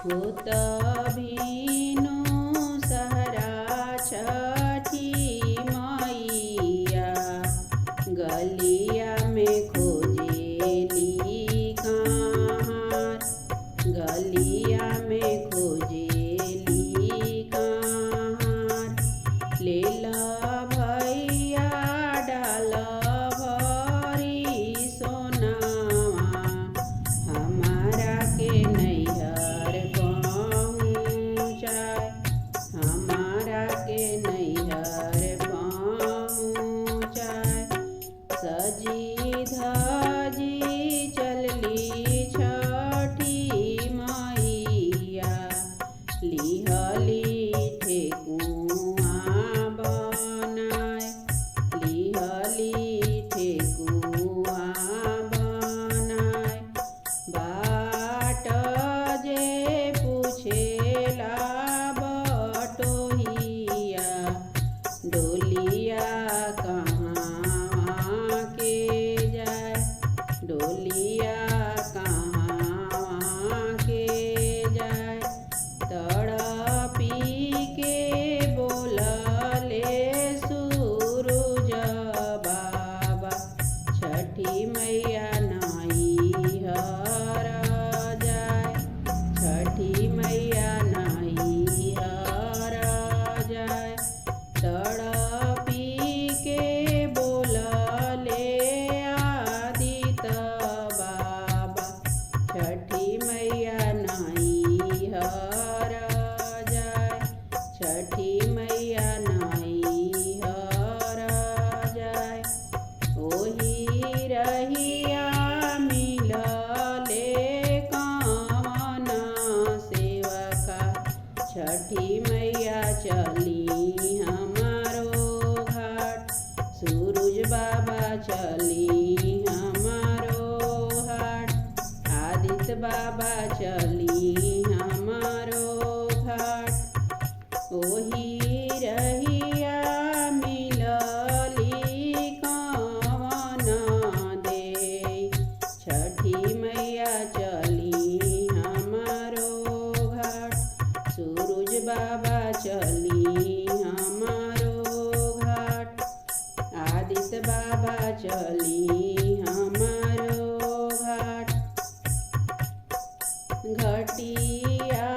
होत भीनु सहरा छठी मैया, गलिया में खोजेली कहाँ, गलिया में खोजेली कहाँ। लेला भैया डाल भरी सोनावा, हमारा के नैहर पहुँचाए, हमारा के नैहर पहुँचाए। सजी धजी चलली छठी मैया, लिहली ठेकुआ बनाए, लिहली ठेकुआ बनाए। बाट जे पूछेला बटोहिया, डोलिया कहाँ के जाए, डोलिया कहाँ के जाए। तड़पी के बोलले सूरज बाबा, छठी मैया नैहर जाए, छठी मैया नैहर जाए। तड़पी के बोलले आदित्य बाबा, छठी मैया नैहर जाए, छठी मैया नैहर जाए। ओही रहिया मिलले कवन सेवका, छठी मैया चली हमारो घाट, सूरज बाबा चली हमारो घाट, आदित्य बाबा चली हमारो घाट। ओही रहिया मिलली कवन दे, छठी मैया चली हमारो घाट, सूरज बाबा चली हमारो घाट, आदित्य बाबा चली हमारो घाट। घटिया